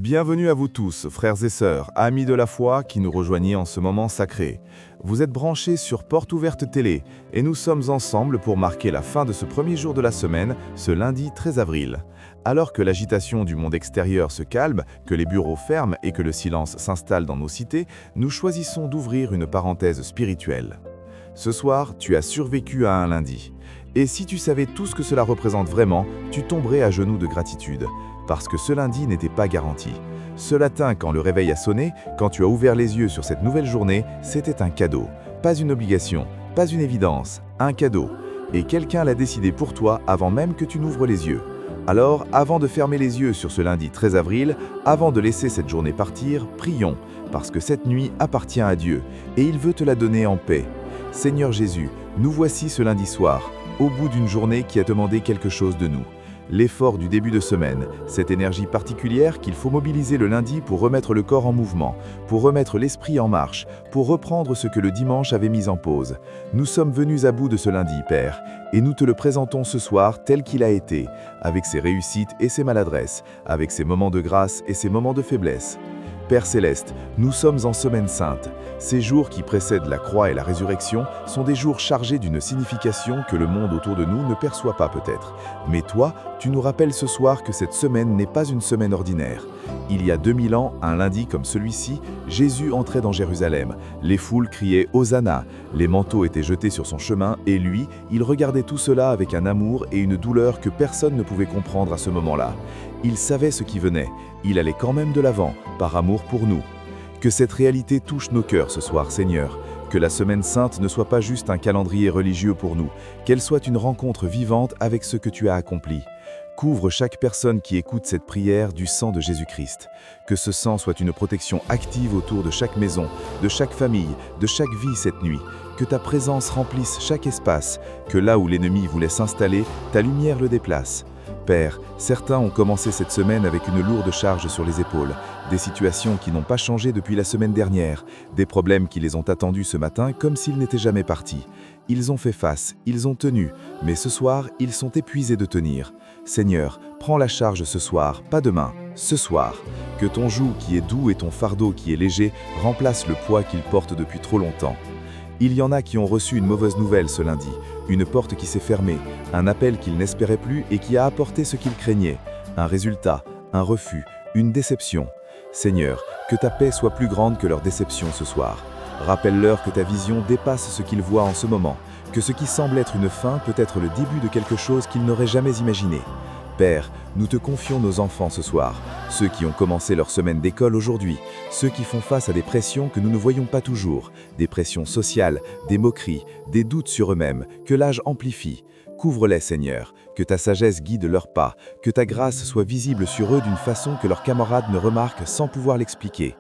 Bienvenue à vous tous, frères et sœurs, amis de la foi qui nous rejoignez en ce moment sacré. Vous êtes branchés sur Porte Ouverte Télé et nous sommes ensemble pour marquer la fin de ce premier jour de la semaine, ce lundi 13 avril. Alors que l'agitation du monde extérieur se calme, que les bureaux ferment et que le silence s'installe dans nos cités, nous choisissons d'ouvrir une parenthèse spirituelle. Ce soir, tu as survécu à un lundi. Et si tu savais tout ce que cela représente vraiment, tu tomberais à genoux de gratitude. Parce que ce lundi n'était pas garanti. Ce matin, quand le réveil a sonné, quand tu as ouvert les yeux sur cette nouvelle journée, c'était un cadeau. Pas une obligation, pas une évidence, un cadeau. Et quelqu'un l'a décidé pour toi avant même que tu n'ouvres les yeux. Alors, avant de fermer les yeux sur ce lundi 13 avril, avant de laisser cette journée partir, prions, parce que cette nuit appartient à Dieu, et il veut te la donner en paix. Seigneur Jésus, nous voici ce lundi soir, au bout d'une journée qui a demandé quelque chose de nous. L'effort du début de semaine, cette énergie particulière qu'il faut mobiliser le lundi pour remettre le corps en mouvement, pour remettre l'esprit en marche, pour reprendre ce que le dimanche avait mis en pause. Nous sommes venus à bout de ce lundi, Père, et nous te le présentons ce soir tel qu'il a été, avec ses réussites et ses maladresses, avec ses moments de grâce et ses moments de faiblesse. Père Céleste, nous sommes en semaine sainte. Ces jours qui précèdent la croix et la résurrection sont des jours chargés d'une signification que le monde autour de nous ne perçoit pas peut-être. Mais toi, tu nous rappelles ce soir que cette semaine n'est pas une semaine ordinaire. Il y a 2000 ans, un lundi comme celui-ci, Jésus entrait dans Jérusalem. Les foules criaient « Hosanna », les manteaux étaient jetés sur son chemin et lui, il regardait tout cela avec un amour et une douleur que personne ne pouvait comprendre à ce moment-là. Il savait ce qui venait, il allait quand même de l'avant, par amour pour nous. Que cette réalité touche nos cœurs ce soir, Seigneur. Que la Semaine Sainte ne soit pas juste un calendrier religieux pour nous, qu'elle soit une rencontre vivante avec ce que tu as accompli. Couvre chaque personne qui écoute cette prière du sang de Jésus-Christ. Que ce sang soit une protection active autour de chaque maison, de chaque famille, de chaque vie cette nuit. Que ta présence remplisse chaque espace, que là où l'ennemi voulait s'installer, ta lumière le déplace. Père, certains ont commencé cette semaine avec une lourde charge sur les épaules, des situations qui n'ont pas changé depuis la semaine dernière, des problèmes qui les ont attendus ce matin comme s'ils n'étaient jamais partis. Ils ont fait face, ils ont tenu, mais ce soir, ils sont épuisés de tenir. Seigneur, prends la charge ce soir, pas demain, ce soir. Que ton joug qui est doux et ton fardeau qui est léger remplacent le poids qu'ils portent depuis trop longtemps. Il y en a qui ont reçu une mauvaise nouvelle ce lundi, une porte qui s'est fermée, un appel qu'ils n'espéraient plus et qui a apporté ce qu'ils craignaient, un résultat, un refus, une déception. Seigneur, que ta paix soit plus grande que leur déception ce soir. Rappelle-leur que ta vision dépasse ce qu'ils voient en ce moment, que ce qui semble être une fin peut être le début de quelque chose qu'ils n'auraient jamais imaginé. Père, nous te confions nos enfants ce soir, ceux qui ont commencé leur semaine d'école aujourd'hui, ceux qui font face à des pressions que nous ne voyons pas toujours, des pressions sociales, des moqueries, des doutes sur eux-mêmes, que l'âge amplifie. Couvre-les, Seigneur, que ta sagesse guide leurs pas, que ta grâce soit visible sur eux d'une façon que leurs camarades ne remarquent sans pouvoir l'expliquer.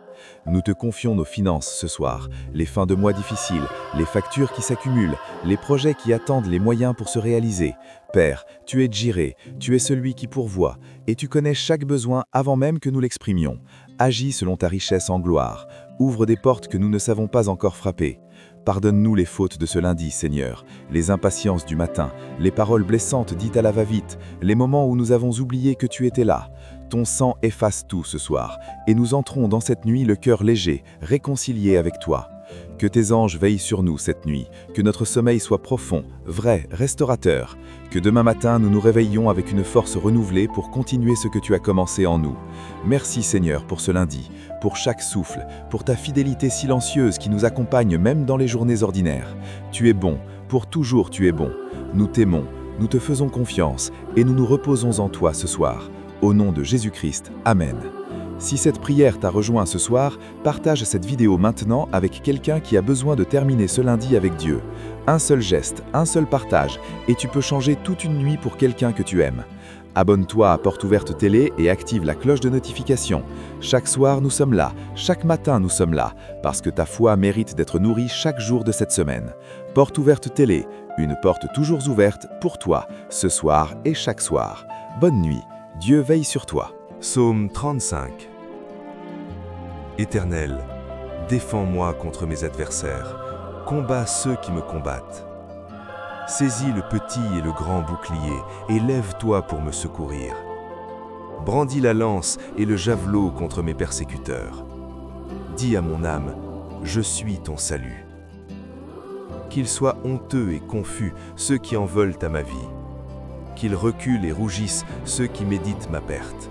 Nous te confions nos finances ce soir, les fins de mois difficiles, les factures qui s'accumulent, les projets qui attendent les moyens pour se réaliser. Père, tu es Jireh, tu es celui qui pourvoit, et tu connais chaque besoin avant même que nous l'exprimions. Agis selon ta richesse en gloire, ouvre des portes que nous ne savons pas encore frapper. Pardonne-nous les fautes de ce lundi, Seigneur, les impatiences du matin, les paroles blessantes dites à la va-vite, les moments où nous avons oublié que tu étais là. Ton sang efface tout ce soir, et nous entrons dans cette nuit le cœur léger, réconcilié avec toi. Que tes anges veillent sur nous cette nuit, que notre sommeil soit profond, vrai, restaurateur. Que demain matin nous nous réveillions avec une force renouvelée pour continuer ce que tu as commencé en nous. Merci Seigneur pour ce lundi, pour chaque souffle, pour ta fidélité silencieuse qui nous accompagne même dans les journées ordinaires. Tu es bon, pour toujours tu es bon. Nous t'aimons, nous te faisons confiance et nous nous reposons en toi ce soir. Au nom de Jésus-Christ, Amen. Si cette prière t'a rejoint ce soir, partage cette vidéo maintenant avec quelqu'un qui a besoin de terminer ce lundi avec Dieu. Un seul geste, un seul partage, et tu peux changer toute une nuit pour quelqu'un que tu aimes. Abonne-toi à Porte Ouverte Télé et active la cloche de notification. Chaque soir, nous sommes là, chaque matin, nous sommes là, parce que ta foi mérite d'être nourrie chaque jour de cette semaine. Porte Ouverte Télé, une porte toujours ouverte pour toi, ce soir et chaque soir. Bonne nuit, Dieu veille sur toi. Psaume 35. Éternel, défends-moi contre mes adversaires, combats ceux qui me combattent. Saisis le petit et le grand bouclier, et lève-toi pour me secourir. brandis la lance et le javelot contre mes persécuteurs. Dis à mon âme, je suis ton salut. Qu'ils soient honteux et confus ceux qui en veulent à ma vie. Qu'ils reculent et rougissent ceux qui méditent ma perte.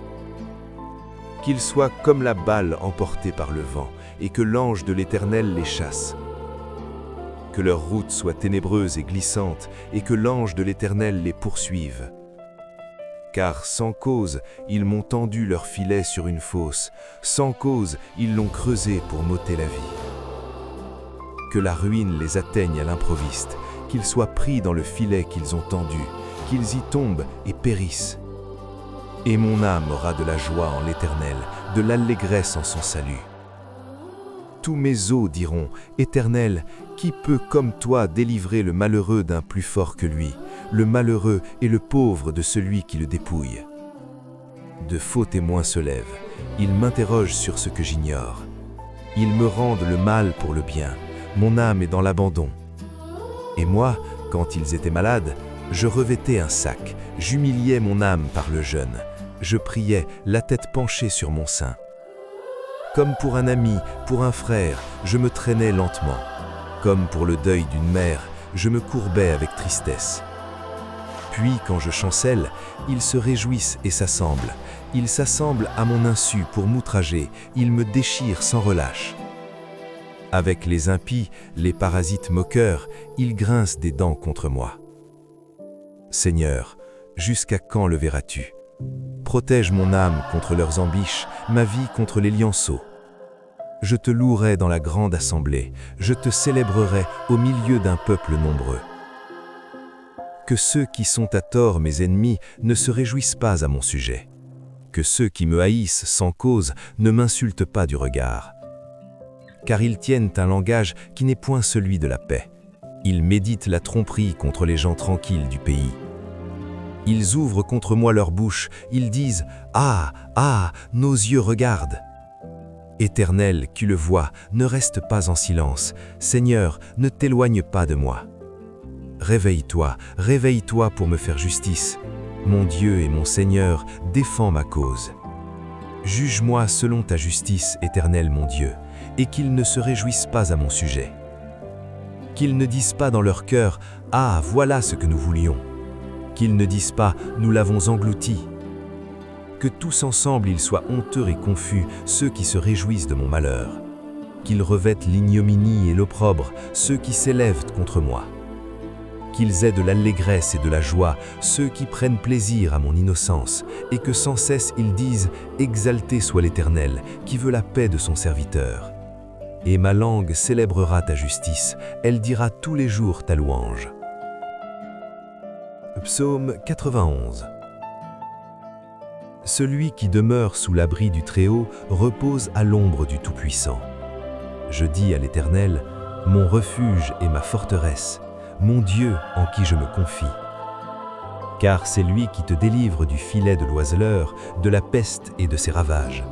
Qu'ils soient comme la balle emportée par le vent et que l'ange de l'Éternel les chasse. Que leur route soit ténébreuse et glissante et que l'ange de l'Éternel les poursuive. Car sans cause, ils m'ont tendu leur filet sur une fosse, sans cause, ils l'ont creusé pour m'ôter la vie. Que la ruine les atteigne à l'improviste, qu'ils soient pris dans le filet qu'ils ont tendu, qu'ils y tombent et périssent. Et mon âme aura de la joie en l'Éternel, de l'allégresse en son salut. Tous mes os diront, Éternel, qui peut comme toi délivrer le malheureux d'un plus fort que lui, le malheureux et le pauvre de celui qui le dépouille? De faux témoins se lèvent, ils m'interrogent sur ce que j'ignore. Ils me rendent le mal pour le bien, mon âme est dans l'abandon. Et moi, quand ils étaient malades, je revêtais un sac, j'humiliais mon âme par le jeûne, je priais, la tête penchée sur mon sein. Comme pour un ami, pour un frère, je me traînais lentement. Comme pour le deuil d'une mère, je me courbais avec tristesse. Puis, quand je chancelle, ils se réjouissent et s'assemblent. Ils s'assemblent à mon insu pour m'outrager, ils me déchirent sans relâche. Avec les impies, les parasites moqueurs, ils grincent des dents contre moi. Seigneur, jusqu'à quand le verras-tu? Protège mon âme contre leurs embûches, ma vie contre les lionceaux. Je te louerai dans la grande assemblée, je te célébrerai au milieu d'un peuple nombreux. Que ceux qui sont à tort mes ennemis ne se réjouissent pas à mon sujet. Que ceux qui me haïssent sans cause ne m'insultent pas du regard. Car ils tiennent un langage qui n'est point celui de la paix. Ils méditent la tromperie contre les gens tranquilles du pays. Ils ouvrent contre moi leur bouche, ils disent « Ah, ah, nos yeux regardent !» Éternel, qui le vois, ne reste pas en silence. Seigneur, ne t'éloigne pas de moi. Réveille-toi, réveille-toi pour me faire justice. Mon Dieu et mon Seigneur, défends ma cause. Juge-moi selon ta justice, Éternel mon Dieu, et qu'ils ne se réjouissent pas à mon sujet. Qu'ils ne disent pas dans leur cœur « Ah, voilà ce que nous voulions !» Qu'ils ne disent pas « Nous l'avons englouti !» Que tous ensemble ils soient honteux et confus, ceux qui se réjouissent de mon malheur. Qu'ils revêtent l'ignominie et l'opprobre, ceux qui s'élèvent contre moi. Qu'ils aient de l'allégresse et de la joie, ceux qui prennent plaisir à mon innocence, et que sans cesse ils disent « Exalté soit l'Éternel, qui veut la paix de son serviteur. » Et ma langue célébrera ta justice, elle dira tous les jours ta louange. Psaume 91. Celui qui demeure sous l'abri du Très-Haut repose à l'ombre du Tout-Puissant. Je dis à l'Éternel, mon refuge et ma forteresse, mon Dieu en qui je me confie. Car c'est lui qui te délivre du filet de l'oiseleur, de la peste et de ses ravages.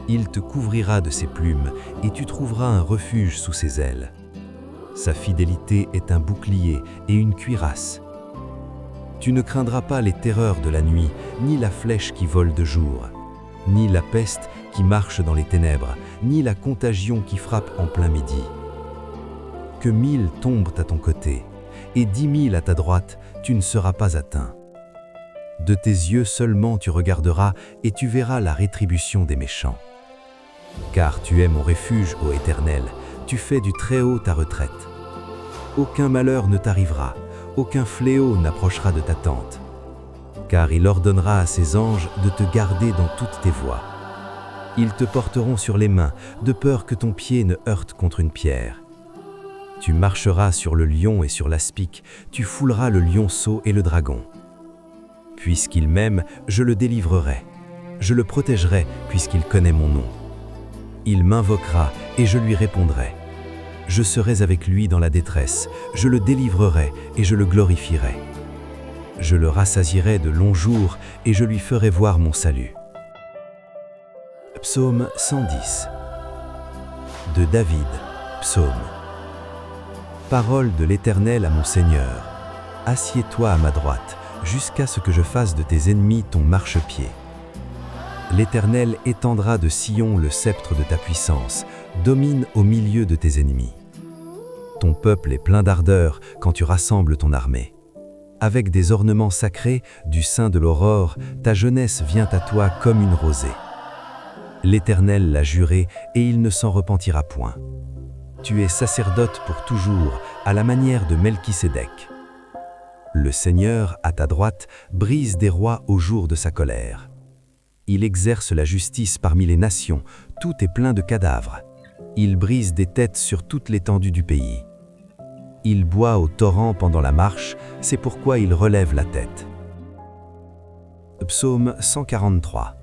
Il te couvrira de ses plumes et tu trouveras un refuge sous ses ailes. Sa fidélité est un bouclier et une cuirasse. Tu ne craindras pas les terreurs de la nuit, ni la flèche qui vole de jour, ni la peste qui marche dans les ténèbres, ni la contagion qui frappe en plein midi. Que 1000 tombent à ton côté, et 10 000 à ta droite, tu ne seras pas atteint. De tes yeux seulement tu regarderas, et tu verras la rétribution des méchants. Car tu es mon refuge, ô Éternel, tu fais du Très-Haut ta retraite. Aucun malheur ne t'arrivera, aucun fléau n'approchera de ta tente. Car il ordonnera à ses anges de te garder dans toutes tes voies. Ils te porteront sur les mains, de peur que ton pied ne heurte contre une pierre. Tu marcheras sur le lion et sur l'aspic, tu fouleras le lionceau et le dragon. Puisqu'il m'aime, je le délivrerai. Je le protégerai, puisqu'il connaît mon nom. Il m'invoquera et je lui répondrai. Je serai avec lui dans la détresse, je le délivrerai et je le glorifierai. Je le rassasierai de longs jours et je lui ferai voir mon salut. Psaume 110. De David, psaume. Parole de l'Éternel à mon Seigneur. Assieds-toi à ma droite, jusqu'à ce que je fasse de tes ennemis ton marchepied. l'Éternel étendra de Sion le sceptre de ta puissance, domine au milieu de tes ennemis. Ton peuple est plein d'ardeur quand tu rassembles ton armée. Avec des ornements sacrés du sein de l'aurore, ta jeunesse vient à toi comme une rosée. L'Éternel l'a juré et il ne s'en repentira point. Tu es sacerdote pour toujours, à la manière de Melchisédek. Le Seigneur, à ta droite, brise des rois au jour de sa colère. Il exerce la justice parmi les nations, tout est plein de cadavres. Il brise des têtes sur toute l'étendue du pays. Il boit au torrent pendant la marche, c'est pourquoi il relève la tête. Psaume 143.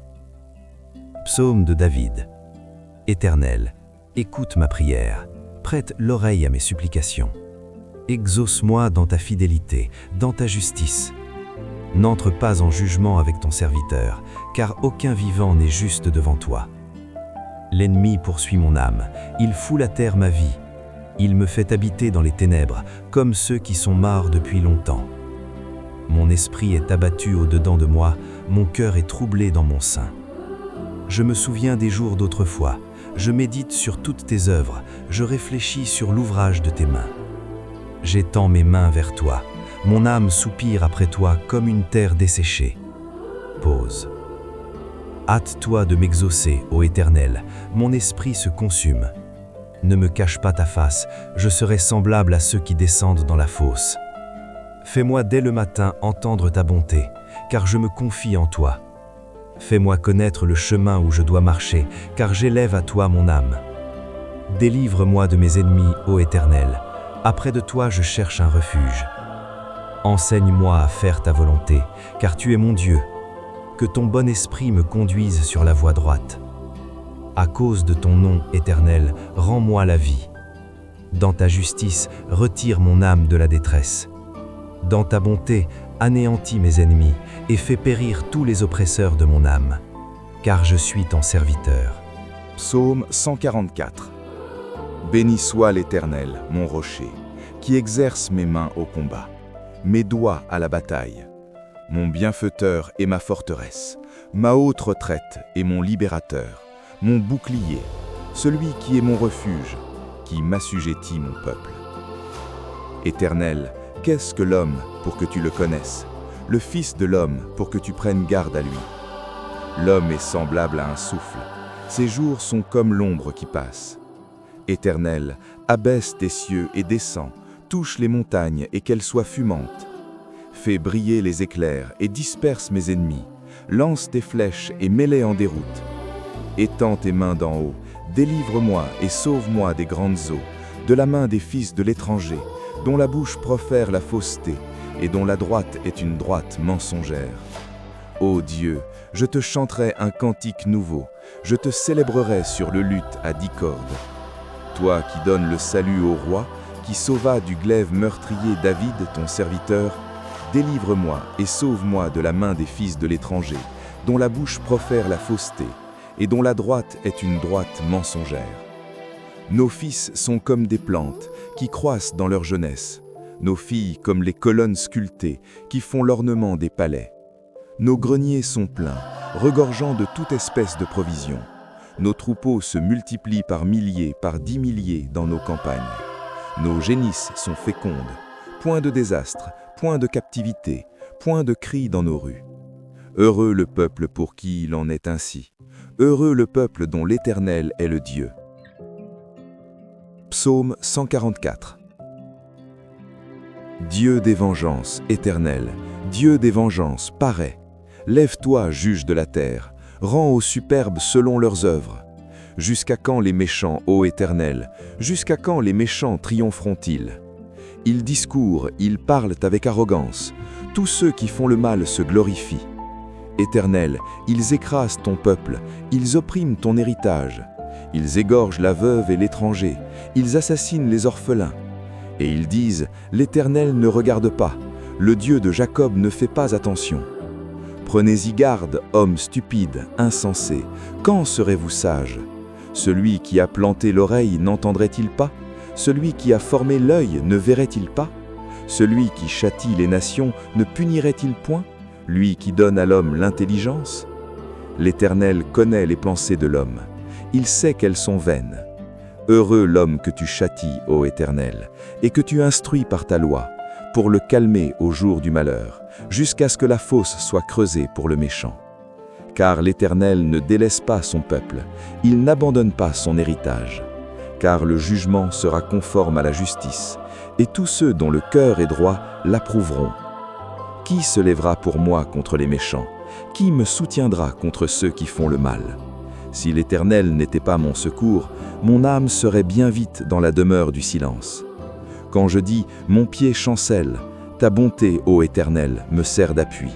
Psaume de David. Éternel, écoute ma prière, prête l'oreille à mes supplications. Exauce-moi dans ta fidélité, dans ta justice. N'entre pas en jugement avec ton serviteur, car aucun vivant n'est juste devant toi. L'ennemi poursuit mon âme, il foule à terre ma vie. Il me fait habiter dans les ténèbres, comme ceux qui sont morts depuis longtemps. Mon esprit est abattu au-dedans de moi, mon cœur est troublé dans mon sein. Je me souviens des jours d'autrefois, je médite sur toutes tes œuvres, je réfléchis sur l'ouvrage de tes mains. J'étends mes mains vers toi, mon âme soupire après toi comme une terre desséchée. Pause. Hâte-toi de m'exaucer, ô Éternel, mon esprit se consume. Ne me cache pas ta face, je serai semblable à ceux qui descendent dans la fosse. Fais-moi dès le matin entendre ta bonté, car je me confie en toi. Fais-moi connaître le chemin où je dois marcher, car j'élève à toi mon âme. Délivre-moi de mes ennemis, ô Éternel. Après de toi je cherche un refuge. Enseigne-moi à faire ta volonté, car tu es mon Dieu. Que ton bon esprit me conduise sur la voie droite. À cause de ton nom, Éternel, rends-moi la vie. Dans ta justice, retire mon âme de la détresse. Dans ta bonté, anéantis mes ennemis et fais périr tous les oppresseurs de mon âme, car je suis ton serviteur. Psaume 144. Béni soit l'Éternel, mon rocher, qui exerce mes mains au combat, mes doigts à la bataille. Mon bienfaiteur et ma forteresse, ma haute retraite et mon libérateur, mon bouclier, celui qui est mon refuge, qui m'assujettit mon peuple. Éternel, qu'est-ce que l'homme pour que tu le connaisses, le Fils de l'homme pour que tu prennes garde à lui? L'homme est semblable à un souffle, ses jours sont comme l'ombre qui passe. Éternel, abaisse tes cieux et descends, touche les montagnes et qu'elles soient fumantes. Fais briller les éclairs et disperse mes ennemis, lance tes flèches et mets-les en déroute. Étends tes mains d'en haut, délivre-moi et sauve-moi des grandes eaux, de la main des fils de l'étranger, dont la bouche profère la fausseté, et dont la droite est une droite mensongère. Ô Dieu, je te chanterai un cantique nouveau, je te célébrerai sur le luth à 10 cordes. Toi qui donnes le salut au roi, qui sauva du glaive meurtrier David, ton serviteur, délivre-moi et sauve-moi de la main des fils de l'étranger, dont la bouche profère la fausseté, et dont la droite est une droite mensongère. Nos fils sont comme des plantes, qui croissent dans leur jeunesse, nos filles comme les colonnes sculptées, qui font l'ornement des palais. Nos greniers sont pleins, regorgeant de toute espèce de provisions. Nos troupeaux se multiplient par milliers, par 10 milliers dans nos campagnes. Nos génisses sont fécondes, point de désastre, point de captivité, point de cris dans nos rues. Heureux le peuple pour qui il en est ainsi. Heureux le peuple dont l'Éternel est le Dieu. Psaume 144. Dieu des vengeances, Éternel, Dieu des vengeances, parais. Lève-toi, juge de la terre, rends aux superbes selon leurs œuvres. Jusqu'à quand les méchants, ô Éternel, jusqu'à quand les méchants triompheront-ils? Ils discourent, ils parlent avec arrogance, tous ceux qui font le mal se glorifient. Éternel, ils écrasent ton peuple, ils oppriment ton héritage. Ils égorgent la veuve et l'étranger, ils assassinent les orphelins. Et ils disent, l'Éternel ne regarde pas, le Dieu de Jacob ne fait pas attention. Prenez-y garde, hommes stupides, insensés, quand serez-vous sages? Celui qui a planté l'oreille n'entendrait-il pas? Celui qui a formé l'œil ne verrait-il pas? Celui qui châtie les nations ne punirait-il point? Lui qui donne à l'homme l'intelligence? L'Éternel connaît les pensées de l'homme. Il sait qu'elles sont vaines. Heureux l'homme que tu châties, ô Éternel, et que tu instruis par ta loi, pour le calmer au jour du malheur, jusqu'à ce que la fosse soit creusée pour le méchant. Car l'Éternel ne délaisse pas son peuple, il n'abandonne pas son héritage. Car le jugement sera conforme à la justice, et tous ceux dont le cœur est droit l'approuveront. Qui se lèvera pour moi contre les méchants? Qui me soutiendra contre ceux qui font le mal? Si l'Éternel n'était pas mon secours, mon âme serait bien vite dans la demeure du silence. Quand je dis « mon pied chancelle », ta bonté, ô Éternel, me sert d'appui.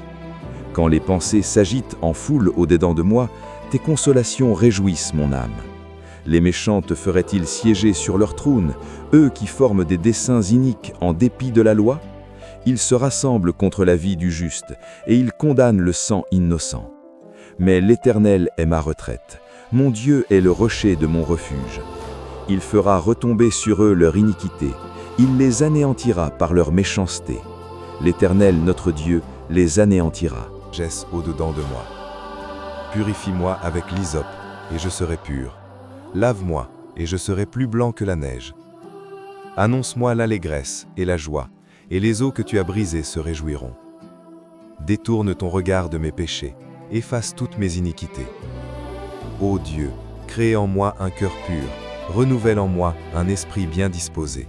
Quand les pensées s'agitent en foule au-dedans de moi, tes consolations réjouissent mon âme. Les méchants te feraient-ils siéger sur leur trône, eux qui forment des desseins iniques en dépit de la loi? Ils se rassemblent contre la vie du juste, et ils condamnent le sang innocent. Mais l'Éternel est ma retraite, mon Dieu est le rocher de mon refuge. Il fera retomber sur eux leur iniquité, il les anéantira par leur méchanceté. L'Éternel, notre Dieu, les anéantira. Jesse au-dedans de moi. Purifie-moi avec l'hysope, et je serai pur. Lave-moi, et je serai plus blanc que la neige. Annonce-moi l'allégresse et la joie, et les eaux que tu as brisées se réjouiront. Détourne ton regard de mes péchés, efface toutes mes iniquités. Ô Dieu, crée en moi un cœur pur, renouvelle en moi un esprit bien disposé.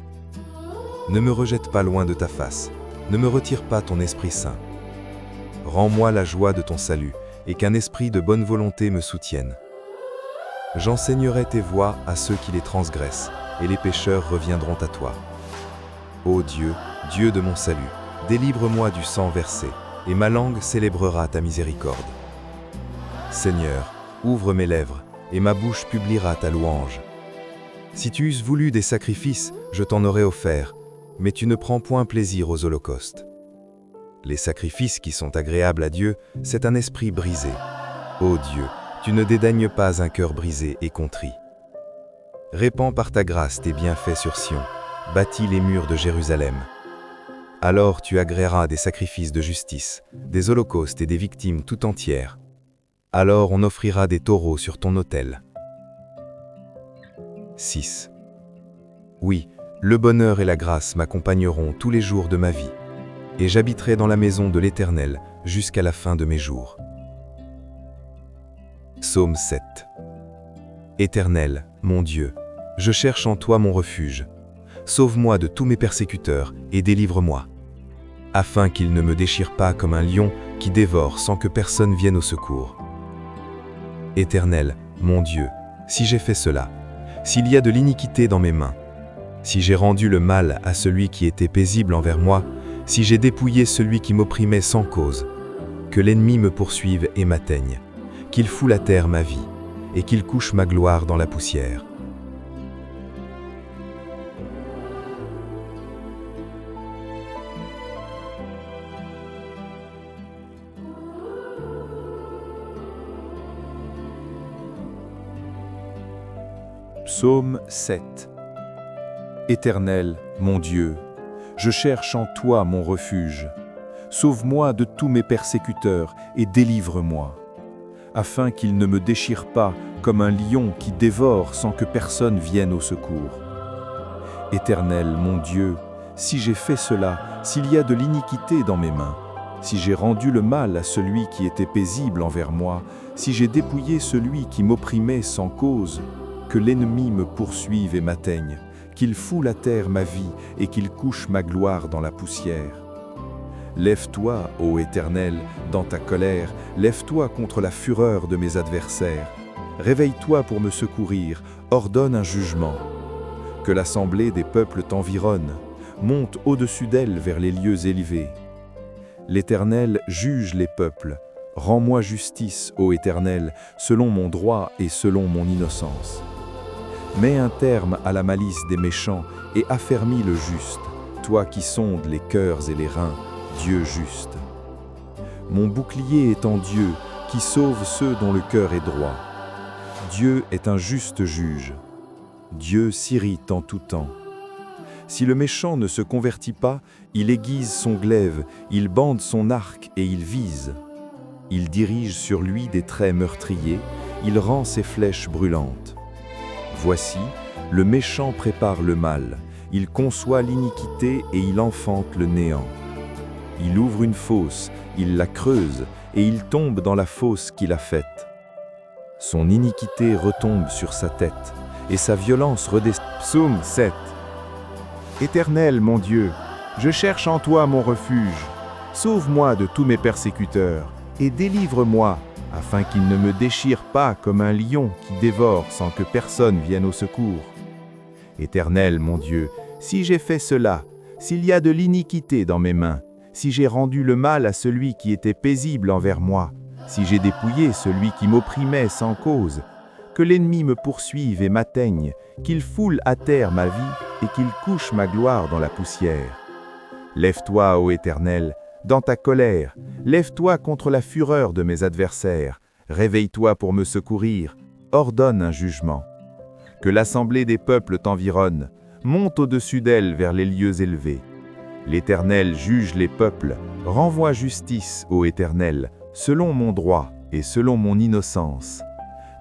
Ne me rejette pas loin de ta face, ne me retire pas ton Esprit Saint. Rends-moi la joie de ton salut, et qu'un esprit de bonne volonté me soutienne. J'enseignerai tes voies à ceux qui les transgressent, et les pécheurs reviendront à toi. Ô Dieu, Dieu de mon salut, délivre-moi du sang versé, et ma langue célébrera ta miséricorde. Seigneur, ouvre mes lèvres, et ma bouche publiera ta louange. Si tu eusses voulu des sacrifices, je t'en aurais offert, mais tu ne prends point plaisir aux holocaustes. Les sacrifices qui sont agréables à Dieu, c'est un esprit brisé. Ô Dieu, tu ne dédaignes pas un cœur brisé et contrit. Répands par ta grâce tes bienfaits sur Sion, bâtis les murs de Jérusalem. Alors tu agréeras des sacrifices de justice, des holocaustes et des victimes tout entières. Alors on offrira des taureaux sur ton autel. 6. Oui, le bonheur et la grâce m'accompagneront tous les jours de ma vie, et j'habiterai dans la maison de l'Éternel jusqu'à la fin de mes jours. Psaume 7. Éternel, mon Dieu, je cherche en toi mon refuge. Sauve-moi de tous mes persécuteurs et délivre-moi, afin qu'ils ne me déchirent pas comme un lion qui dévore sans que personne vienne au secours. Éternel, mon Dieu, si j'ai fait cela, s'il y a de l'iniquité dans mes mains, si j'ai rendu le mal à celui qui était paisible envers moi, si j'ai dépouillé celui qui m'opprimait sans cause, que l'ennemi me poursuive et m'atteigne, qu'il foule à terre ma vie, et qu'il couche ma gloire dans la poussière. Psaume 7. Éternel, mon Dieu, je cherche en toi mon refuge. Sauve-moi de tous mes persécuteurs et délivre-moi, afin qu'ils ne me déchirent pas comme un lion qui dévore sans que personne vienne au secours. Éternel, mon Dieu, si j'ai fait cela, s'il y a de l'iniquité dans mes mains, si j'ai rendu le mal à celui qui était paisible envers moi, si j'ai dépouillé celui qui m'opprimait sans cause, que l'ennemi me poursuive et m'atteigne, qu'il foule à terre ma vie et qu'il couche ma gloire dans la poussière. Lève-toi, ô Éternel, dans ta colère, lève-toi contre la fureur de mes adversaires. Réveille-toi pour me secourir, ordonne un jugement. Que l'assemblée des peuples t'environne, monte au-dessus d'elle vers les lieux élevés. L'Éternel juge les peuples. Rends-moi justice, ô Éternel, selon mon droit et selon mon innocence. Mets un terme à la malice des méchants et affermis le juste, toi qui sondes les cœurs et les reins, Dieu juste. Mon bouclier est en Dieu, qui sauve ceux dont le cœur est droit. Dieu est un juste juge. Dieu s'irrite en tout temps. Si le méchant ne se convertit pas, il aiguise son glaive, il bande son arc et il vise. il dirige sur lui des traits meurtriers, il rend ses flèches brûlantes. Voici, le méchant prépare le mal, il conçoit l'iniquité et il enfante le néant. Il ouvre une fosse, il la creuse, et il tombe dans la fosse qu'il a faite. Son iniquité retombe sur sa tête, et sa violence redescend. Psaume 7. Éternel, mon Dieu, je cherche en toi mon refuge. Sauve-moi de tous mes persécuteurs, et délivre-moi, afin qu'ils ne me déchirent pas comme un lion qui dévore sans que personne vienne au secours. Éternel, mon Dieu, si j'ai fait cela, s'il y a de l'iniquité dans mes mains, si j'ai rendu le mal à celui qui était paisible envers moi, si j'ai dépouillé celui qui m'opprimait sans cause, que l'ennemi me poursuive et m'atteigne, qu'il foule à terre ma vie et qu'il couche ma gloire dans la poussière. Lève-toi, ô Éternel, dans ta colère, lève-toi contre la fureur de mes adversaires, réveille-toi pour me secourir, ordonne un jugement. Que l'assemblée des peuples t'environne, monte au-dessus d'elle vers les lieux élevés. L'Éternel juge les peuples, renvoie justice, ô Éternel, selon mon droit et selon mon innocence.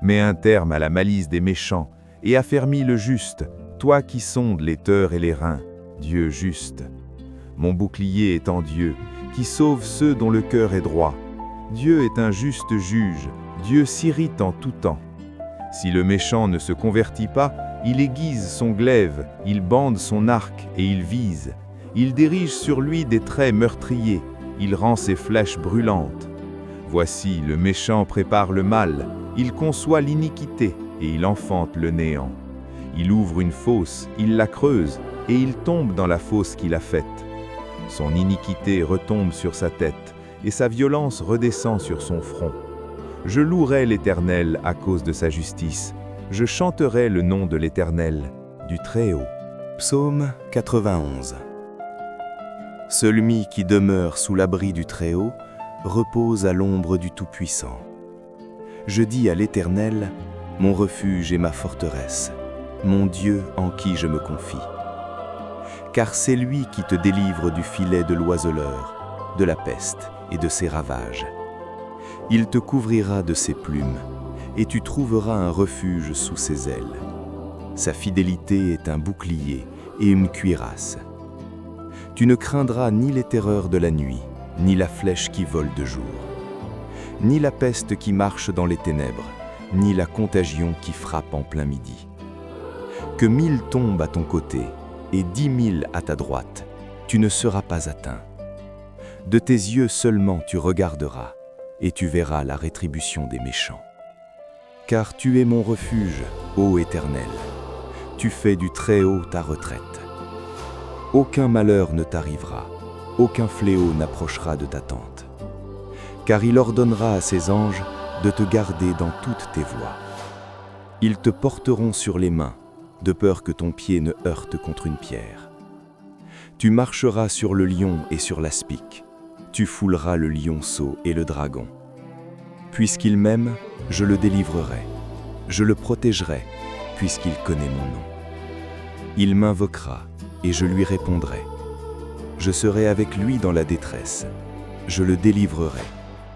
Mets un terme à la malice des méchants et affermis le juste, toi qui sondes les teurs et les reins, Dieu juste. Mon bouclier est en Dieu, qui sauve ceux dont le cœur est droit. Dieu est un juste juge, Dieu s'irrite en tout temps. Si le méchant ne se convertit pas, il aiguise son glaive, il bande son arc et il vise. Il dirige sur lui des traits meurtriers, il rend ses flèches brûlantes. Voici, le méchant prépare le mal, il conçoit l'iniquité et il enfante le néant. Il ouvre une fosse, il la creuse et il tombe dans la fosse qu'il a faite. Son iniquité retombe sur sa tête et sa violence redescend sur son front. Je louerai l'Éternel à cause de sa justice. Je chanterai le nom de l'Éternel, du Très-Haut. Psaume 91. Celui qui demeure sous l'abri du Très-Haut repose à l'ombre du Tout-Puissant. Je dis à l'Éternel, mon refuge et ma forteresse, mon Dieu en qui je me confie. Car c'est lui qui te délivre du filet de l'oiseleur, de la peste et de ses ravages. Il te couvrira de ses plumes, et tu trouveras un refuge sous ses ailes. Sa fidélité est un bouclier et une cuirasse. Tu ne craindras ni les terreurs de la nuit, ni la flèche qui vole de jour, ni la peste qui marche dans les ténèbres, ni la contagion qui frappe en plein midi. Que 1000 tombent à ton côté et 10 000 à ta droite, tu ne seras pas atteint. De tes yeux seulement tu regarderas, et tu verras la rétribution des méchants. Car tu es mon refuge, ô Éternel, tu fais du Très-Haut ta retraite. Aucun malheur ne t'arrivera, aucun fléau n'approchera de ta tente. Car il ordonnera à ses anges de te garder dans toutes tes voies. Ils te porteront sur les mains, de peur que ton pied ne heurte contre une pierre. Tu marcheras sur le lion et sur l'aspic, tu fouleras le lionceau et le dragon. Puisqu'il m'aime, je le délivrerai, je le protégerai, puisqu'il connaît mon nom. Il m'invoquera, et je lui répondrai. Je serai avec lui dans la détresse, je le délivrerai,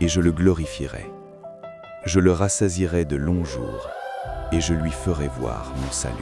et je le glorifierai. Je le rassasierai de longs jours, et je lui ferai voir mon salut.